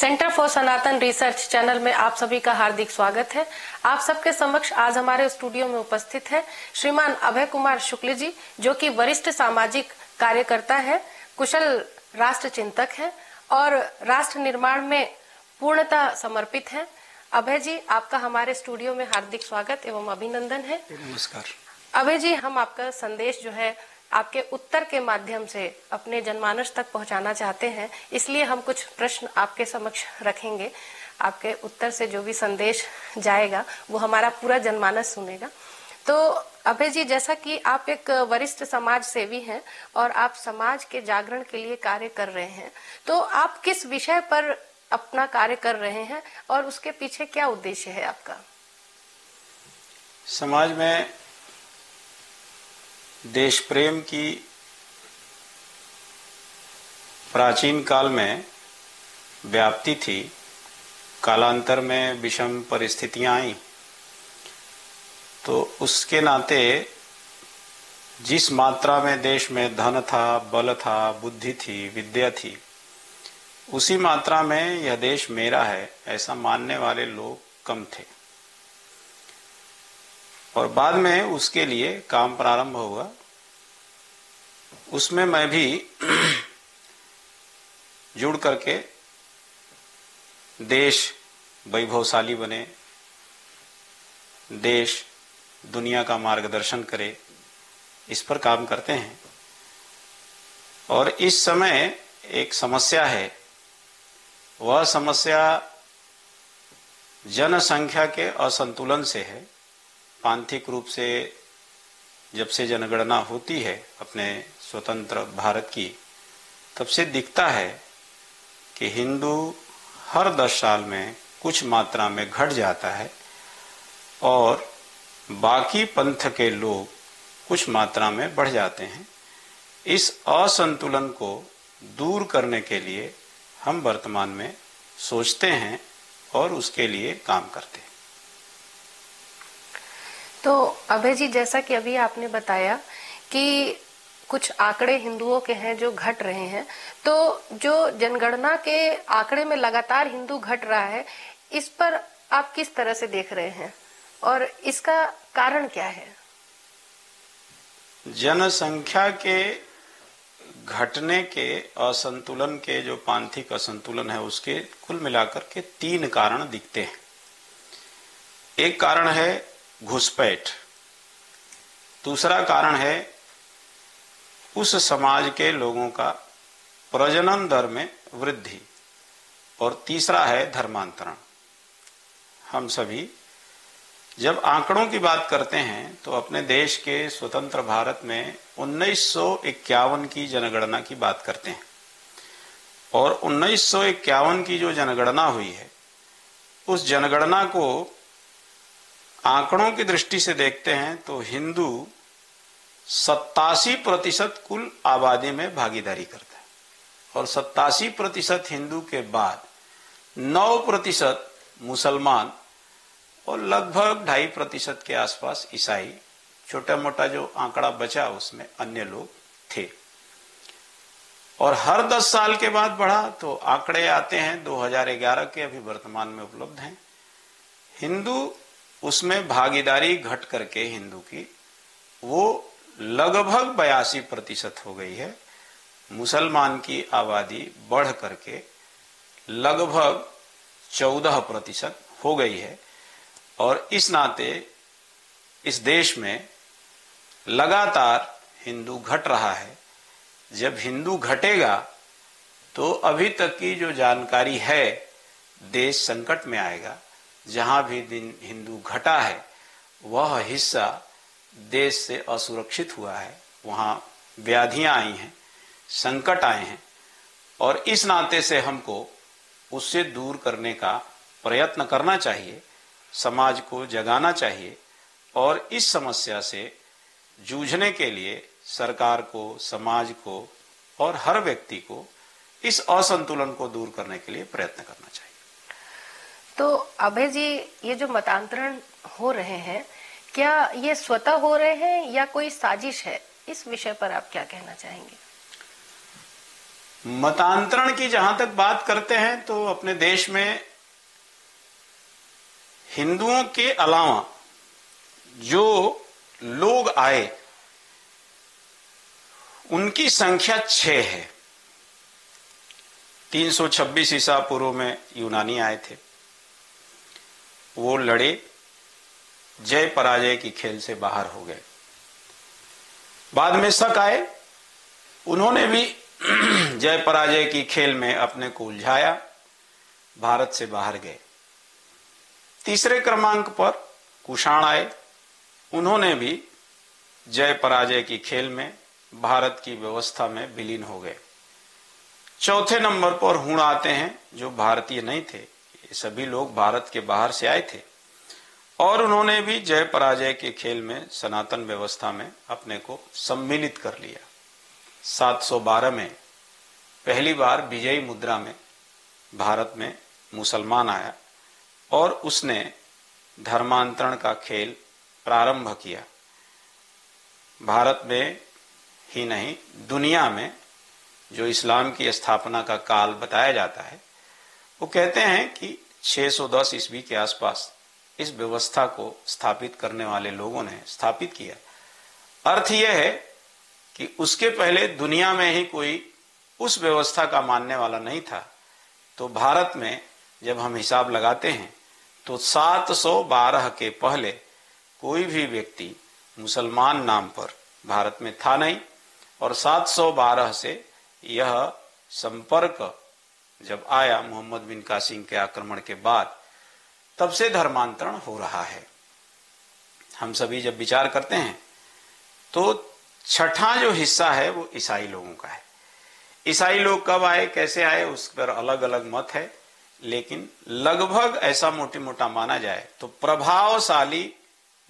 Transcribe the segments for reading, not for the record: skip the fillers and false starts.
Centre for Sanatan research channel में आप सभी का हार्दिक स्वागत है। आप सबके समक्ष आज हमारे स्टूडियो में उपस्थित है श्रीमान अभय कुमार शुक्ल जी, जो कि वरिष्ठ सामाजिक कार्यकर्ता है, कुशल राष्ट्र चिंतक है और राष्ट्र निर्माण में पूर्णतः समर्पित है। अभय जी, आपका हमारे स्टूडियो में हार्दिक स्वागत एवं अभिनंदन है। नमस्कार अभय जी, हम आपका संदेश जो है आपके उत्तर के माध्यम से अपने जनमानस तक पहुंचाना चाहते हैं, इसलिए हम कुछ प्रश्न आपके समक्ष रखेंगे। आपके उत्तर से जो भी संदेश जाएगा वो हमारा पूरा जनमानस सुनेगा। तो अभय जी, जैसा कि आप एक वरिष्ठ समाज सेवी हैं और आप समाज के जागरण के लिए कार्य कर रहे हैं, तो आप किस विषय पर अपना कार्य कर रहे हैं और उसके पीछे क्या उद्देश्य है आपका? समाज में देश प्रेम की प्राचीन काल में व्याप्ति थी। कालांतर में विषम परिस्थितियां आई, तो उसके नाते जिस मात्रा में देश में धन था, बल था, बुद्धि थी, विद्या थी, उसी मात्रा में यह देश मेरा है ऐसा मानने वाले लोग कम थे। और बाद में उसके लिए काम प्रारंभ हुआ। उसमें मैं भी जुड़ करके देश वैभवशाली बने, देश दुनिया का मार्गदर्शन करे, इस पर काम करते हैं। और इस समय एक समस्या है, वह समस्या जनसंख्या के असंतुलन से है। पांथिक रूप से जब से जनगणना होती है अपने स्वतंत्र भारत की, तब से दिखता है कि हिंदू हर 10 साल में कुछ मात्रा में घट जाता है और बाकी पंथ के लोग कुछ मात्रा में बढ़ जाते हैं। इस असंतुलन को दूर करने के लिए हम वर्तमान में सोचते हैं और उसके लिए काम करते हैं। तो अभय जी, जैसा कि अभी आपने बताया कि कुछ आंकड़े हिंदुओं के हैं जो घट रहे हैं, तो जो जनगणना के आंकड़े में लगातार हिंदू घट रहा है, इस पर आप किस तरह से देख रहे हैं और इसका कारण क्या है? जनसंख्या के घटने के असंतुलन के जो पांथिक असंतुलन है, उसके कुल मिलाकर के 3 कारण दिखते हैं। एक कारण है घुसपैठ, दूसरा कारण है उस समाज के लोगों का प्रजनन दर में वृद्धि, और तीसरा है धर्मांतरण। हम सभी जब आंकड़ों की बात करते हैं तो अपने देश के स्वतंत्र भारत में 1951 की जनगणना की बात करते हैं, और 1951 की जो जनगणना हुई है, उस जनगणना को आंकड़ों की दृष्टि से देखते हैं तो हिंदू 87% कुल आबादी में भागीदारी करता है, और 87% हिंदू के बाद 9% मुसलमान और लगभग 2.5% के आसपास ईसाई, छोटा मोटा जो आंकड़ा बचा उसमें अन्य लोग थे। और हर 10 साल के बाद बढ़ा, तो आंकड़े आते हैं 2011 के, अभी वर्तमान में उपलब्ध हैं। हिंदू उसमें भागीदारी घट करके हिंदू की वो लगभग 82% हो गई है। मुसलमान की आबादी बढ़ करके लगभग 14% हो गई है। और इस नाते इस देश में लगातार हिंदू घट रहा है। जब हिंदू घटेगा तो अभी तक की जो जानकारी है, देश संकट में आएगा। जहां भी हिंदू घटा है वह हिस्सा देश से असुरक्षित हुआ है, वहां व्याधियां आई हैं, संकट आए हैं, और इस नाते से हमको उससे दूर करने का प्रयत्न करना चाहिए, समाज को जगाना चाहिए। और इस समस्या से जूझने के लिए सरकार को, समाज को और हर व्यक्ति को इस असंतुलन को दूर करने के लिए प्रयत्न करना चाहिए। तो अभय जी, ये जो मतांतरण हो रहे हैं, क्या ये स्वतः हो रहे हैं या कोई साजिश है? इस विषय पर आप क्या कहना चाहेंगे? मतांतरण की जहां तक बात करते हैं तो अपने देश में हिंदुओं के अलावा जो लोग आए उनकी संख्या 6 है। 326 ईसा पूर्व में यूनानी आए थे, वो लड़े, जय पराजय की खेल से बाहर हो गए। बाद में शक आए, उन्होंने भी जय पराजय की खेल में अपने को उलझाया, भारत से बाहर गए। तीसरे क्रमांक पर कुषाण आए, उन्होंने भी जय पराजय की खेल में भारत की व्यवस्था में विलीन हो गए। चौथे नंबर पर हुण आते हैं, जो भारतीय नहीं थे, ये सभी लोग भारत के बाहर से आए थे और उन्होंने भी जय पराजय के खेल में सनातन व्यवस्था में अपने को सम्मिलित कर लिया। 712 में पहली बार विजयी मुद्रा में भारत में मुसलमान आया और उसने धर्मांतरण का खेल प्रारंभ किया। भारत में ही नहीं, दुनिया में जो इस्लाम की स्थापना का काल बताया जाता है, वो कहते हैं कि 610 ईस्वी के आसपास इस व्यवस्था को स्थापित करने वाले लोगों ने स्थापित किया। अर्थ यह है कि उसके पहले दुनिया में ही कोई उस व्यवस्था का मानने वाला नहीं था। तो भारत में जब हम हिसाब लगाते हैं तो 712 के पहले कोई भी व्यक्ति मुसलमान नाम पर भारत में था नहीं, और 712 से यह संपर्क जब आया मोहम्मद बिन कासिम के आक्रमण के बाद, तब से धर्मांतरण हो रहा है। हम सभी जब विचार करते हैं तो छठा जो हिस्सा है वो ईसाई लोगों का है। ईसाई लोग कब आए, कैसे आए, उस पर अलग अलग मत है, लेकिन लगभग ऐसा मोटी मोटा माना जाए तो प्रभावशाली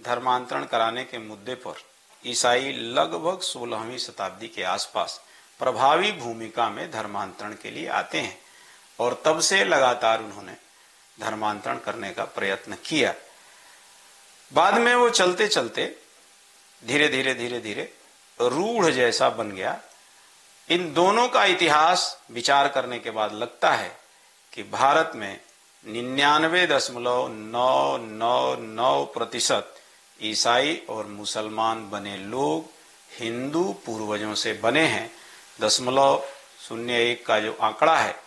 धर्मांतरण कराने के मुद्दे पर ईसाई लगभग 16वीं शताब्दी के आसपास प्रभावी भूमिका में धर्मांतरण के लिए आते हैं और तब से लगातार उन्होंने धर्मांतरण करने का प्रयत्न किया। बाद में वो चलते चलते धीरे धीरे रूढ़ जैसा बन गया। इन दोनों का इतिहास विचार करने के बाद लगता है कि भारत में 99.999% ईसाई और मुसलमान बने लोग हिंदू पूर्वजों से बने हैं। 0.01 का जो आंकड़ा है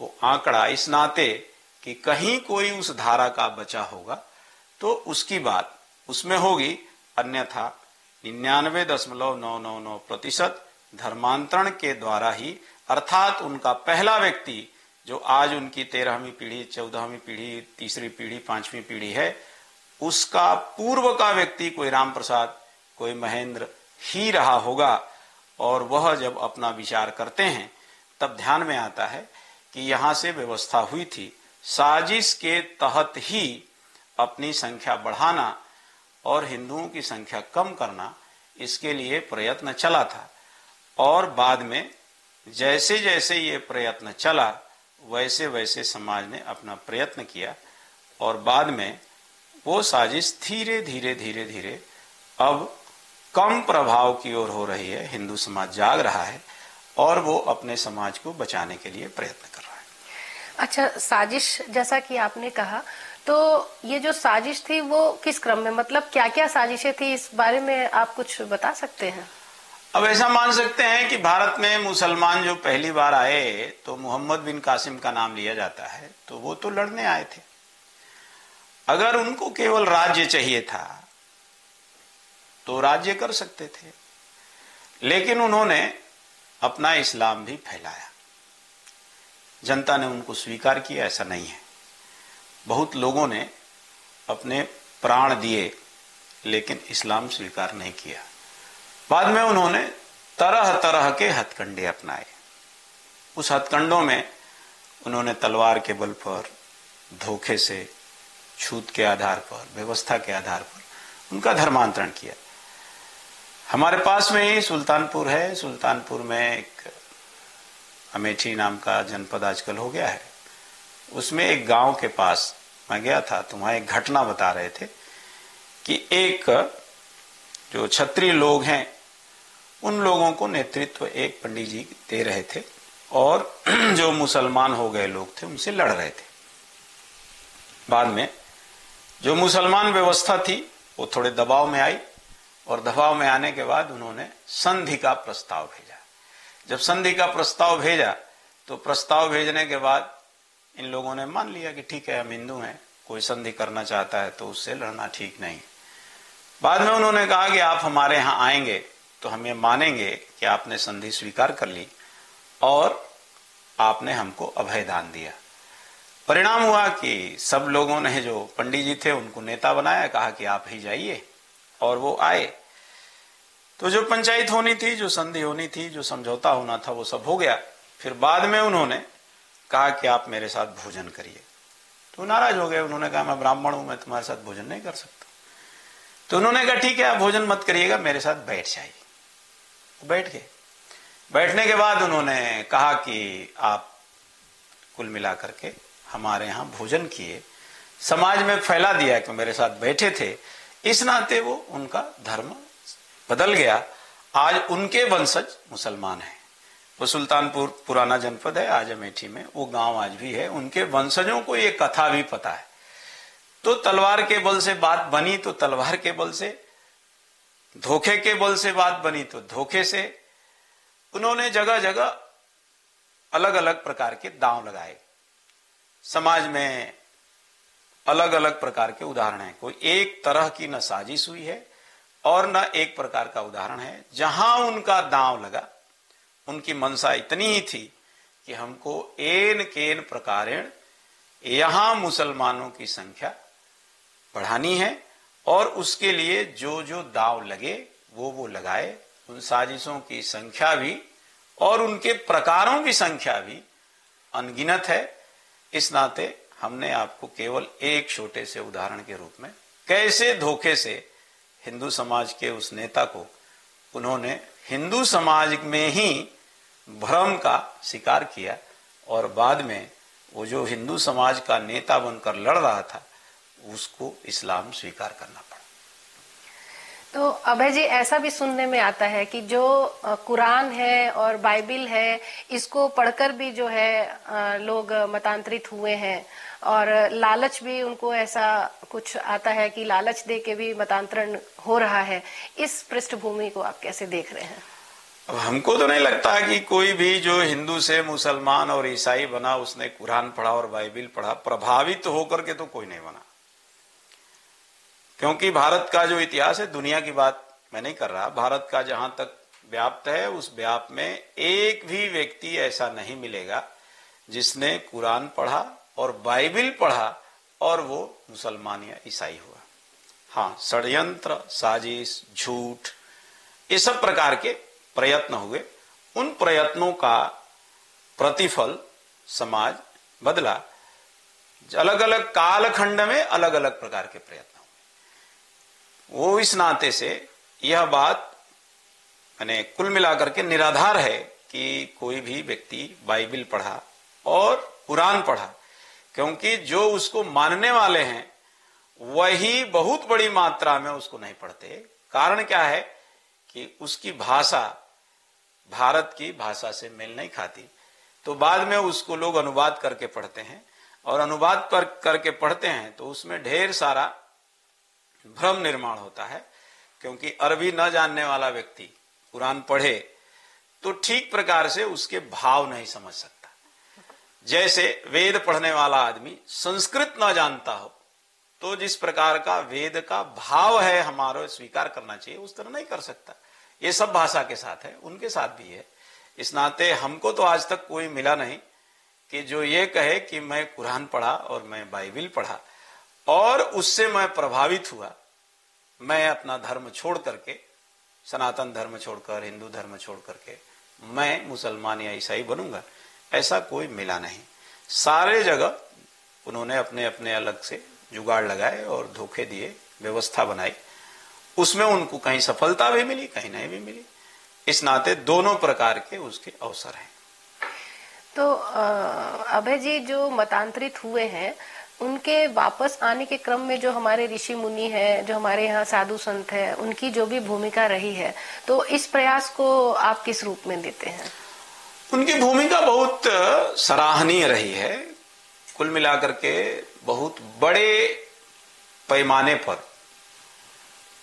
वो आंकड़ा इस नाते कि कहीं कोई उस धारा का बचा होगा तो उसकी बात उसमें होगी, अन्यथा 99.999% धर्मांतरण के द्वारा ही, अर्थात उनका पहला व्यक्ति जो आज उनकी 13वीं पीढ़ी, 14वीं पीढ़ी, तीसरी पीढ़ी, 5वीं पीढ़ी है, उसका पूर्व का व्यक्ति कोई राम प्रसाद, कोई महेंद्र ही रहा होगा। और वह जब अपना विचार करते हैं तब ध्यान में आता है कि यहां से व्यवस्था हुई थी, साजिश के तहत ही अपनी संख्या बढ़ाना और हिंदुओं की संख्या कम करना, इसके लिए प्रयत्न चला था। और बाद में जैसे जैसे ये प्रयत्न चला वैसे वैसे समाज ने अपना प्रयत्न किया और बाद में वो साजिश धीरे धीरे अब कम प्रभाव की ओर हो रही है। हिंदू समाज जाग रहा है और वो अपने समाज को बचाने के लिए प्रयत्न कर रहा है। अच्छा, साजिश जैसा कि आपने कहा, तो ये जो साजिश थी वो किस क्रम में, मतलब क्या क्या साजिशें थी, इस बारे में आप कुछ बता सकते हैं? अब ऐसा मान सकते हैं कि भारत में मुसलमान जो पहली बार आए तो मोहम्मद बिन कासिम का नाम लिया जाता है, तो वो तो लड़ने आए थे। अगर उनको केवल राज्य चाहिए था तो राज्य कर सकते थे, लेकिन उन्होंने अपना इस्लाम भी फैलाया। जनता ने उनको स्वीकार किया, ऐसा नहीं है। बहुत लोगों ने अपने प्राण दिए लेकिन इस्लाम स्वीकार नहीं किया। बाद में उन्होंने तरह तरह के हथकंडे अपनाए। उस हथकंडों में उन्होंने तलवार के बल पर, धोखे से, छूत के आधार पर, व्यवस्था के आधार पर उनका धर्मांतरण किया। हमारे पास में ही सुल्तानपुर है, सुल्तानपुर में एक अमेठी नाम का जनपद आजकल हो गया है, उसमें एक गांव के पास मैं गया था, तो वहां एक घटना बता रहे थे कि एक जो क्षत्रिय लोग हैं उन लोगों को नेतृत्व एक पंडित जी दे रहे थे और जो मुसलमान हो गए लोग थे उनसे लड़ रहे थे। बाद में जो मुसलमान व्यवस्था थी वो थोड़े दबाव में आई, और दबाव में आने के बाद उन्होंने संधि का प्रस्ताव भेजा। जब संधि का प्रस्ताव भेजा तो प्रस्ताव भेजने के बाद इन लोगों ने मान लिया कि ठीक है, हम हिंदू हैं, कोई संधि करना चाहता है तो उससे लड़ना ठीक नहीं। बाद में उन्होंने कहा कि आप हमारे यहाँ आएंगे तो हम ये मानेंगे कि आपने संधि स्वीकार कर ली और आपने हमको अभय दान दिया। परिणाम हुआ कि सब लोगों ने, जो पंडित जी थे उनको नेता बनाया, कहा कि आप ही जाइए, और वो आए। तो जो पंचायत होनी थी, जो संधि होनी थी, जो समझौता होना था, वो सब हो गया। फिर बाद में उन्होंने कहा कि आप मेरे साथ भोजन करिए। तो नाराज हो गए, उन्होंने कहा मैं ब्राह्मण हूं, मैं तुम्हारे साथ भोजन नहीं कर सकता। तो उन्होंने कहा ठीक है, आप भोजन मत करिएगा, मेरे साथ बैठ जाइए। वो बैठ गए। बैठने के बाद उन्होंने कहा कि आप कुल मिलाकर के हमारे यहाँ भोजन किए, समाज में फैला दिया कि मेरे साथ बैठे थे, इस नाते वो उनका धर्म बदल गया। आज उनके वंशज मुसलमान हैं। वो सुल्तानपुर पुराना जनपद है, आज अमेठी में, वो गांव आज भी है। उनके वंशजों को ये कथा भी पता है। तो तलवार के बल से बात बनी तो तलवार के बल से, धोखे के बल से बात बनी तो धोखे से। उन्होंने जगह जगह अलग अलग प्रकार के दांव लगाए। समाज में अलग अलग प्रकार के उदाहरण हैं। कोई एक तरह की न साजिश हुई है और न एक प्रकार का उदाहरण है। जहां उनका दांव लगा, उनकी मनसा इतनी ही थी कि हमको एन केन प्रकारेण यहां मुसलमानों की संख्या बढ़ानी है, और उसके लिए जो जो दांव लगे वो लगाए। उन साजिशों की संख्या भी और उनके प्रकारों की संख्या भी अनगिनत है। इस नाते हमने आपको केवल एक छोटे से उदाहरण के रूप में कैसे धोखे से हिंदू समाज के उस नेता को उन्होंने हिंदू समाज में ही भ्रम का शिकार किया, और बाद में वो जो हिंदू समाज का नेता बनकर लड़ रहा था उसको इस्लाम स्वीकार करना पड़ा। तो अभय जी, ऐसा भी सुनने में आता है कि जो कुरान है और बाइबिल है, इसको पढ़कर भी जो है लोग मतांतरित हुए हैं, और लालच भी उनको ऐसा कुछ आता है कि लालच दे के भी मतांतरण हो रहा है। इस पृष्ठभूमि को आप कैसे देख रहे हैं? अब हमको तो नहीं लगता कि कोई भी जो हिंदू से मुसलमान और ईसाई बना उसने कुरान पढ़ा और बाइबिल पढ़ा। प्रभावित होकर के तो कोई नहीं बना, क्योंकि भारत का जो इतिहास है, दुनिया की बात मैं नहीं कर रहा, भारत का जहां तक व्याप्त है उस व्याप्त में एक भी व्यक्ति ऐसा नहीं मिलेगा जिसने कुरान पढ़ा और बाइबिल पढ़ा और वो मुसलमान या ईसाई हुआ। हाँ, षड्यंत्र, साजिश, झूठ, ये सब प्रकार के प्रयत्न हुए। उन प्रयत्नों का प्रतिफल समाज बदला। अलग अलग कालखंड में अलग अलग प्रकार के प्रयत्न हुए। वो इस नाते से यह बात मैंने कुल मिलाकर के निराधार है कि कोई भी व्यक्ति बाइबिल पढ़ा और कुरान पढ़ा, क्योंकि जो उसको मानने वाले हैं वही बहुत बड़ी मात्रा में उसको नहीं पढ़ते। कारण क्या है कि उसकी भाषा भारत की भाषा से मेल नहीं खाती, तो बाद में उसको लोग अनुवाद करके पढ़ते हैं, और अनुवाद पर करके पढ़ते हैं तो उसमें ढेर सारा भ्रम निर्माण होता है। क्योंकि अरबी न जानने वाला व्यक्ति कुरान पढ़े तो ठीक प्रकार से उसके भाव नहीं समझ सकता। जैसे वेद पढ़ने वाला आदमी संस्कृत न जानता हो तो जिस प्रकार का वेद का भाव है हमारा स्वीकार करना चाहिए, उस तरह नहीं कर सकता। ये सब भाषा के साथ है, उनके साथ भी है। इस नाते हमको तो आज तक कोई मिला नहीं कि जो ये कहे कि मैं कुरान पढ़ा और मैं बाइबिल पढ़ा और उससे मैं प्रभावित हुआ, मैं अपना धर्म छोड़ करके, सनातन धर्म छोड़कर, हिंदू धर्म छोड़ करके मैं मुसलमान या ईसाई बनूंगा, ऐसा कोई मिला नहीं। सारे जगह उन्होंने अपने अपने अलग से जुगाड़ लगाए और धोखे दिए, व्यवस्था बनाई। उसमें उनको कहीं सफलता भी मिली, कहीं नहीं भी मिली। इस नाते दोनों प्रकार के उसके अवसर हैं। तो अभय जी, जो मतांतरित हुए हैं उनके वापस आने के क्रम में जो हमारे ऋषि मुनि हैं, जो हमारे यहाँ साधु संत हैं, उनकी जो भी भूमिका रही है, तो इस प्रयास को आप किस रूप में देते हैं? उनकी भूमिका बहुत सराहनीय रही है। कुल मिलाकर के बहुत बड़े पैमाने पर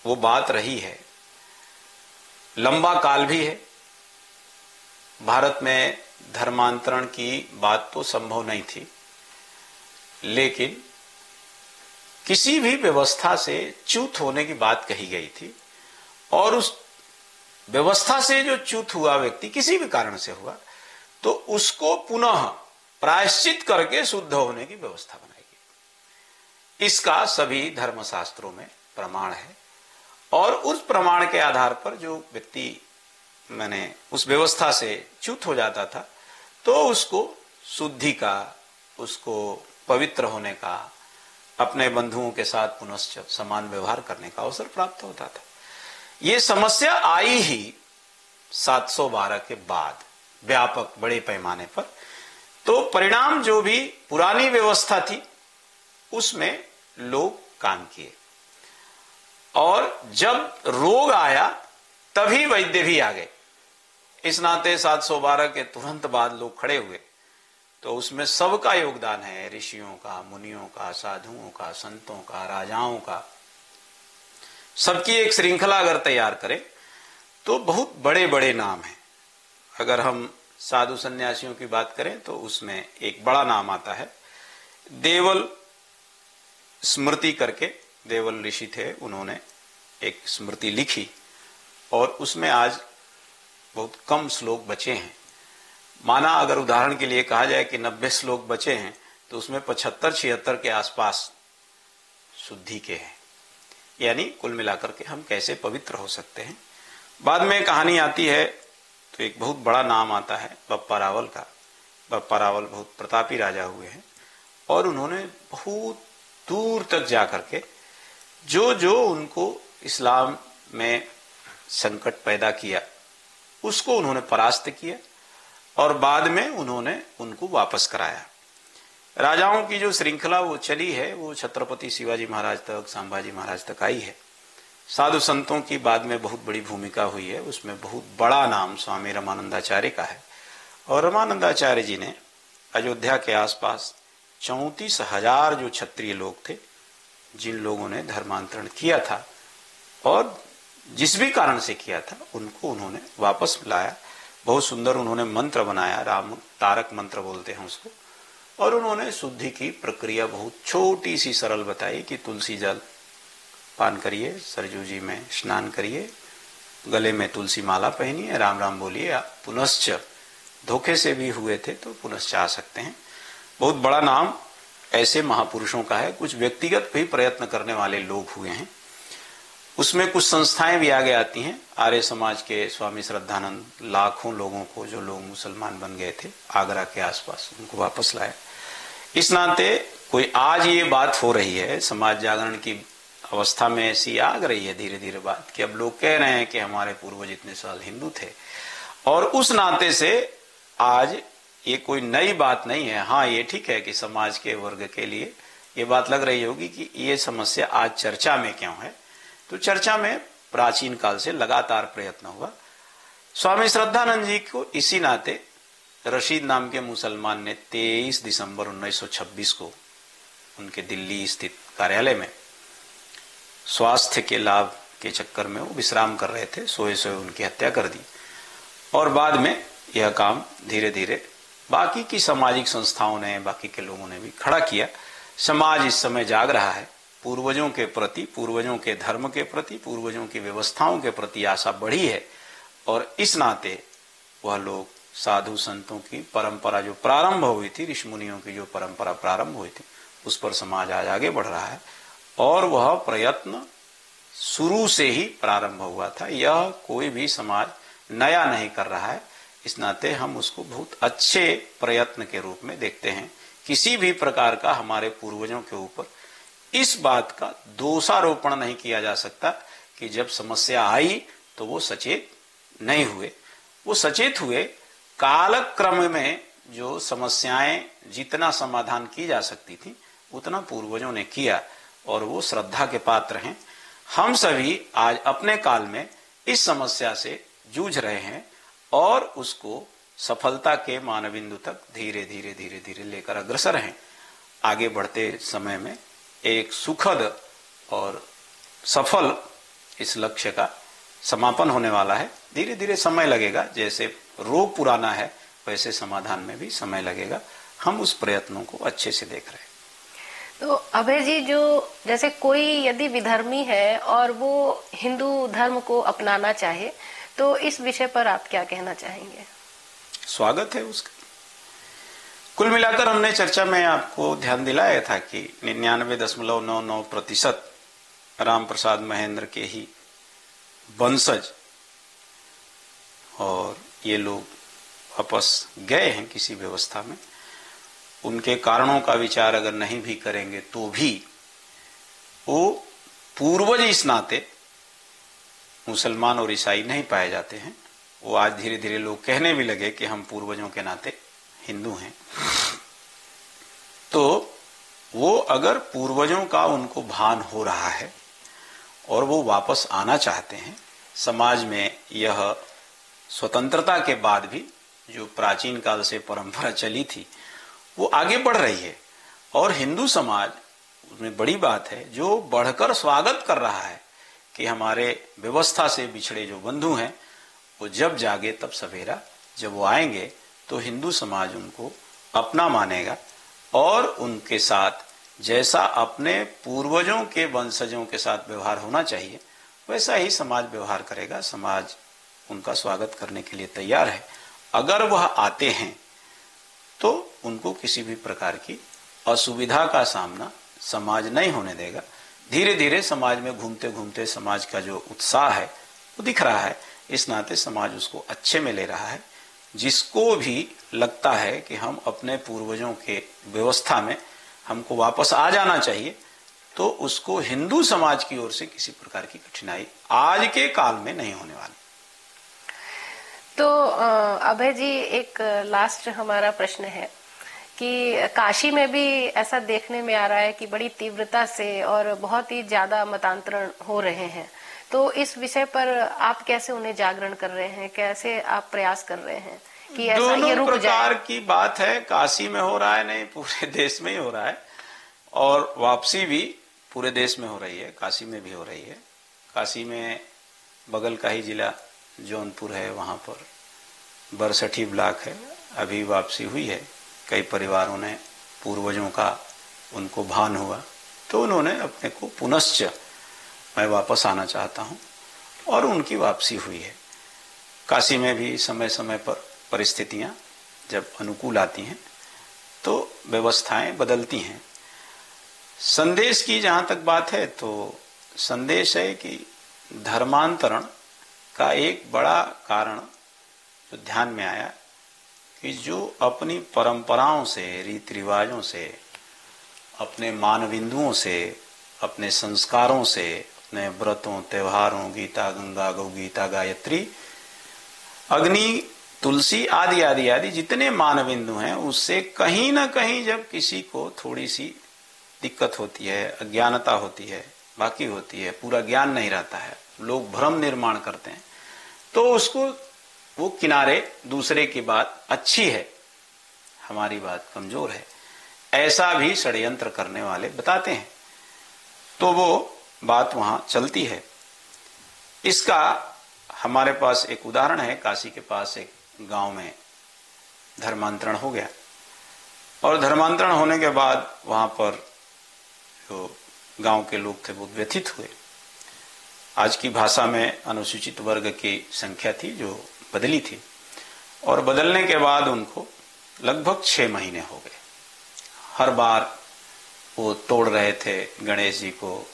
वो बात रही है, लंबा काल भी है। भारत में धर्मांतरण की बात तो संभव नहीं थी, लेकिन किसी भी व्यवस्था से च्युत होने की बात कही गई थी, और उस व्यवस्था से जो च्युत हुआ व्यक्ति किसी भी कारण से हुआ, तो उसको पुनः प्रायश्चित करके शुद्ध होने की व्यवस्था बनाई गई। इसका सभी धर्मशास्त्रों में प्रमाण है, और उस प्रमाण के आधार पर जो व्यक्ति उस व्यवस्था से च्युत हो जाता था, तो उसको शुद्धि का, उसको पवित्र होने का, अपने बंधुओं के साथ पुनश्च समान व्यवहार करने का अवसर प्राप्त होता था। ये समस्या आई ही 712 के बाद व्यापक बड़े पैमाने पर। तो परिणाम जो भी पुरानी व्यवस्था थी उसमें लोग काम किए, और जब रोग आया तभी वैद्य भी आ गए। इस नाते 712 के तुरंत बाद लोग खड़े हुए, तो उसमें सबका योगदान है, ऋषियों का, मुनियों का, साधुओं का, संतों का, राजाओं का। सबकी एक श्रृंखला अगर तैयार करें तो बहुत बड़े बड़े नाम हैं। अगर हम साधु सन्यासियों की बात करें तो उसमें एक बड़ा नाम आता है, देवल स्मृति करके, देवल ऋषि थे, उन्होंने एक स्मृति लिखी, और उसमें आज बहुत कम श्लोक बचे हैं। माना अगर उदाहरण के लिए कहा जाए कि 90 श्लोक बचे हैं, तो उसमें 75-76 के आसपास शुद्धि के हैं, यानी कुल मिलाकर के हम कैसे पवित्र हो सकते हैं। बाद में कहानी आती है तो एक बहुत बड़ा नाम आता है बप्पा रावल का। बप्पा रावल बहुत प्रतापी राजा हुए हैं, और उन्होंने बहुत दूर तक जाकर के जो जो उनको इस्लाम में संकट पैदा किया उसको उन्होंने परास्त किया, और बाद में उन्होंने उनको वापस कराया। राजाओं की जो श्रृंखला वो चली है, वो छत्रपति शिवाजी महाराज तक, संभाजी महाराज तक आई है। साधु संतों की बाद में बहुत बड़ी भूमिका हुई है, उसमें बहुत बड़ा नाम स्वामी रामानंदाचार्य का है। और रामानंदाचार्य जी ने अयोध्या के आसपास 34,000 जो क्षत्रिय लोग थे, जिन लोगों ने धर्मांतरण किया था और जिस भी कारण से किया था, उनको उन्होंने वापस लाया। बहुत सुंदर उन्होंने मंत्र बनाया, राम तारक मंत्र बोलते हैं उसको, और उन्होंने शुद्धि की प्रक्रिया बहुत छोटी सी सरल बताई कि तुलसी जल पान करिए, सरजू जी में स्नान करिए, गले में तुलसी माला पहनिए, राम राम बोलिए, आप पुनश्च धोखे से भी हुए थे तो पुनश्च आ सकते हैं। बहुत बड़ा नाम ऐसे महापुरुषों का है। कुछ व्यक्तिगत भी प्रयत्न करने वाले लोग हुए हैं। उसमें कुछ संस्थाएं भी आगे आती हैं। आर्य समाज के स्वामी श्रद्धानंद लाखों लोगों को, जो लोग मुसलमान बन गए थे आगरा के आसपास, उनको वापस लाया। इस नाते कोई आज ये बात हो रही है, समाज जागरण की अवस्था में ऐसी आ रही है धीरे धीरे बात, कि अब लोग कह रहे हैं कि हमारे पूर्वज इतने साल हिंदू थे, और उस नाते से आज ये कोई नई बात नहीं है। हाँ, ये ठीक है कि समाज के वर्ग के लिए ये बात लग रही होगी कि ये समस्या आज चर्चा में क्यों है। तो चर्चा में प्राचीन काल से लगातार प्रयत्न हुआ। स्वामी श्रद्धानंद जी को इसी नाते रशीद नाम के मुसलमान ने 23 दिसंबर 1926 को उनके दिल्ली स्थित कार्यालय में स्वास्थ्य के लाभ के चक्कर में वो विश्राम कर रहे थे, सोए सोए उनकी हत्या कर दी। और बाद में यह काम धीरे धीरे बाकी की सामाजिक संस्थाओं ने, बाकी के लोगों ने भी खड़ा किया। समाज इस समय जाग रहा है, पूर्वजों के प्रति, पूर्वजों के धर्म के प्रति, पूर्वजों की व्यवस्थाओं के प्रति आशा बढ़ी है, और इस नाते वह लोग साधु संतों की परंपरा जो प्रारंभ हुई थी, ऋषि मुनियों की जो परंपरा प्रारंभ हुई थी, उस पर समाज आज आगे बढ़ रहा है। और वह प्रयत्न शुरू से ही प्रारंभ हुआ था, यह कोई भी समाज नया नहीं कर रहा है। इस नाते हम उसको बहुत अच्छे प्रयत्न के रूप में देखते हैं। किसी भी प्रकार का हमारे पूर्वजों के ऊपर इस बात का दोषारोपण नहीं किया जा सकता कि जब समस्या आई तो वो सचेत नहीं हुए। वो सचेत हुए, कालक्रम में जो समस्याएं जितना समाधान की जा सकती थी उतना पूर्वजों ने किया, और वो श्रद्धा के पात्र हैं। हम सभी आज अपने काल में इस समस्या से जूझ रहे हैं, और उसको सफलता के मानबिंदु तक धीरे धीरे धीरे धीरे लेकर अग्रसर हैं। आगे बढ़ते समय में एक सुखद और सफल इस लक्ष्य का समापन होने वाला है। धीरे धीरे समय लगेगा, जैसे रोग पुराना है वैसे समाधान में भी समय लगेगा। हम उस प्रयत्नों को अच्छे से देख रहे हैं। तो अभय जी, जो जैसे कोई यदि विधर्मी है और वो हिंदू धर्म को अपनाना चाहे, तो इस विषय पर आप क्या कहना चाहेंगे? स्वागत है उसका। कुल मिलाकर हमने चर्चा में आपको ध्यान दिलाया था कि 99.99% राम प्रसाद महेंद्र के ही वंशज और ये लोग वापस गए हैं किसी व्यवस्था में। उनके कारणों का विचार अगर नहीं भी करेंगे तो भी वो पूर्वज इस नाते मुसलमान और ईसाई नहीं पाए जाते हैं। वो आज धीरे धीरे लोग कहने भी लगे कि हम पूर्वजों के नाते हिंदू हैं। तो वो अगर पूर्वजों का उनको भान हो रहा है और वो वापस आना चाहते हैं, समाज में यह स्वतंत्रता के बाद भी जो प्राचीन काल से परंपरा चली थी वो आगे बढ़ रही है। और हिंदू समाज उसमें बड़ी बात है जो बढ़कर स्वागत कर रहा है कि हमारे व्यवस्था से बिछड़े जो बंधु हैं वो जब जागे तब सवेरा, जब वो आएंगे तो हिंदू समाज उनको अपना मानेगा और उनके साथ जैसा अपने पूर्वजों के वंशजों के साथ व्यवहार होना चाहिए वैसा ही समाज व्यवहार करेगा। समाज उनका स्वागत करने के लिए तैयार है। अगर वह आते हैं तो उनको किसी भी प्रकार की असुविधा का सामना समाज नहीं होने देगा। धीरे धीरे समाज में घूमते घूमते समाज का जो उत्साह है वो दिख रहा है। इस नाते समाज उसको अच्छे में ले रहा है। जिसको भी लगता है कि हम अपने पूर्वजों के व्यवस्था में हमको वापस आ जाना चाहिए, तो उसको हिंदू समाज की ओर से किसी प्रकार की कठिनाई आज के काल में नहीं होने वाली। तो अभय जी, एक लास्ट हमारा प्रश्न है कि काशी में भी ऐसा देखने में आ रहा है कि बड़ी तीव्रता से और बहुत ही ज्यादा मतांतरण हो रहे हैं। तो इस विषय पर आप कैसे उन्हें जागरण कर रहे हैं, कैसे आप प्रयास कर रहे हैं कि ऐसा ये रुक जाए? प्रकार की बात है। काशी में हो रहा है नहीं, पूरे देश में ही हो रहा है। और वापसी भी पूरे देश में हो रही है, काशी में भी हो रही है। काशी में बगल का ही जिला जौनपुर है, वहां पर बरसठी ब्लॉक है, अभी वापसी हुई है। कई परिवारों ने पूर्वजों का उनको भान हुआ तो उन्होंने अपने को पुनश्च मैं वापस आना चाहता हूं और उनकी वापसी हुई है। काशी में भी समय समय पर परिस्थितियां जब अनुकूल आती हैं तो व्यवस्थाएं बदलती हैं। संदेश की जहां तक बात है तो संदेश है कि धर्मांतरण का एक बड़ा कारण जो ध्यान में आया कि जो अपनी परंपराओं से, रीति रिवाजों से, अपने मानबिंदुओं से, अपने संस्कारों से, अपने व्रतों, त्योहारों, गीता गंगा, गौ गीता, गायत्री, अग्नि, तुलसी आदि आदि आदि जितने मानबिंदु हैं, उससे कहीं ना कहीं जब किसी को थोड़ी सी दिक्कत होती है, अज्ञानता होती है, बाकी होती है, पूरा ज्ञान नहीं रहता है, लोग भ्रम निर्माण करते हैं, तो उसको वो किनारे दूसरे की बात अच्छी है, हमारी बात कमजोर है, ऐसा भी षड्यंत्र करने वाले बताते हैं। तो वो बात वहां चलती है। इसका हमारे पास एक उदाहरण है। काशी के पास एक गांव में धर्मांतरण हो गया और धर्मांतरण होने के बाद वहां पर जो गांव के लोग थे वो व्यथित हुए। आज की भाषा में अनुसूचित वर्ग की संख्या थी जो बदली थी और बदलने के बाद उनको लगभग 6 महीने हो गए। हर बार वो तोड़ रहे थे गणेश जी को,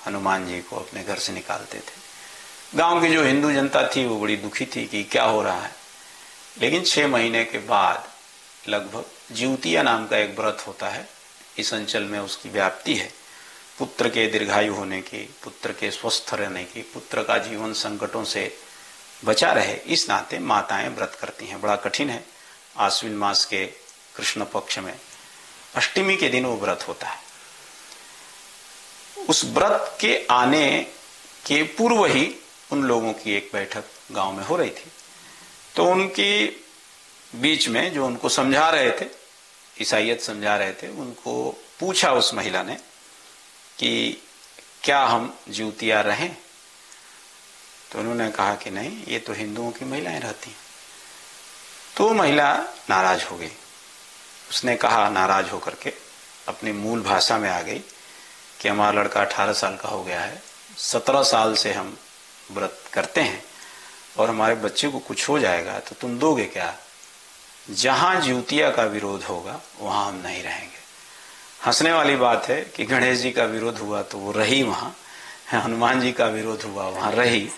हनुमान जी को, अपने घर से निकालते थे। गांव की जो हिंदू जनता थी वो बड़ी दुखी थी कि क्या हो रहा है। लेकिन 6 महीने के बाद लगभग ज्योतिया नाम का एक व्रत होता है, इस अंचल में उसकी व्याप्ति है, पुत्र के दीर्घायु होने की, पुत्र के स्वस्थ रहने की, पुत्र का जीवन संकटों से बचा रहे, इस नाते माताएं व्रत करती हैं। बड़ा कठिन है। आश्विन मास के कृष्ण पक्ष में अष्टमी के दिन वो व्रत होता है। उस व्रत के आने के पूर्व ही उन लोगों की एक बैठक गांव में हो रही थी। तो उनकी बीच में जो उनको समझा रहे थे, ईसाइयत समझा रहे थे, उनको पूछा उस महिला ने कि क्या हम जिउतिया रहें? तो उन्होंने कहा कि नहीं, ये तो हिंदुओं की महिलाएं रहती हैं। तो महिला नाराज हो गई। उसने कहा नाराज होकर के, अपनी मूल भाषा में आ गई कि हमारा लड़का 18 साल का हो गया है, 17 साल से हम व्रत करते हैं और हमारे बच्चे को कुछ हो जाएगा तो तुम दोगे क्या? जहां जिउतिया का विरोध होगा वहां हम नहीं रहेंगे। हंसने वाली बात है कि गणेश जी का विरोध हुआ तो वो रही वहां, हनुमान जी का विरोध हुआ वहां रही,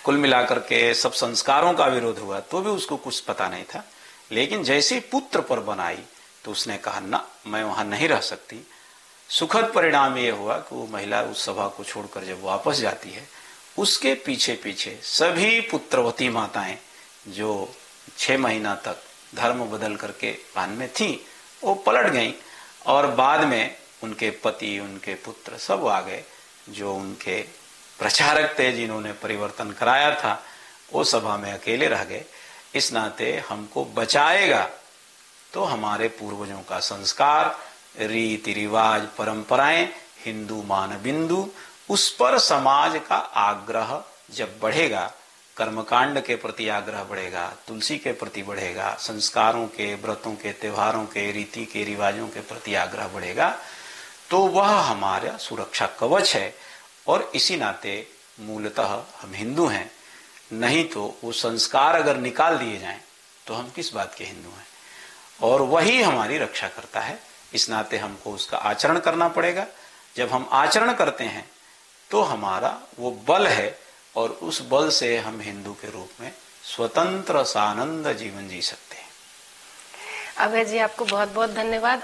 कुल मिलाकर के सब संस्कारों का विरोध हुआ तो भी उसको कुछ पता नहीं था। लेकिन जैसे पुत्र पर बनाई तो उसने कहा ना, मैं वहां नहीं रह सकती। सुखद परिणाम ये हुआ कि वो महिला उस सभा को छोड़कर जब वापस जाती है, उसके पीछे पीछे सभी पुत्रवती माताएं जो 6 महीना तक धर्म बदल करके पान में थी, वो पलट गईं और बाद में उनके पति, उनके पुत्र सब आ गए। जो उनके प्रचारक थे, जिन्होंने परिवर्तन कराया था, वो सभा में अकेले रह गए। इस नाते हमको बचाएगा तो हमारे पूर्वजों का संस्कार, रीति रिवाज, परंपराएं, हिंदू मान बिंदु, उस पर समाज का आग्रह जब बढ़ेगा, कर्मकांड के प्रति आग्रह बढ़ेगा, तुलसी के प्रति बढ़ेगा, संस्कारों के, व्रतों के, त्योहारों के, रीति के रिवाजों के प्रति आग्रह बढ़ेगा, तो वह हमारा सुरक्षा कवच है। और इसी नाते मूलतः हम हिंदू हैं, नहीं तो वो संस्कार अगर निकाल दिए जाएं तो हम किस बात के हिंदू हैं? और वही हमारी रक्षा करता है। इस नाते हमको उसका आचरण करना पड़ेगा। जब हम आचरण करते हैं तो हमारा वो बल है और उस बल से हम हिंदू के रूप में स्वतंत्र सानंद जीवन जी सकते हैं। अभय जी, आपको बहुत बहुत धन्यवाद।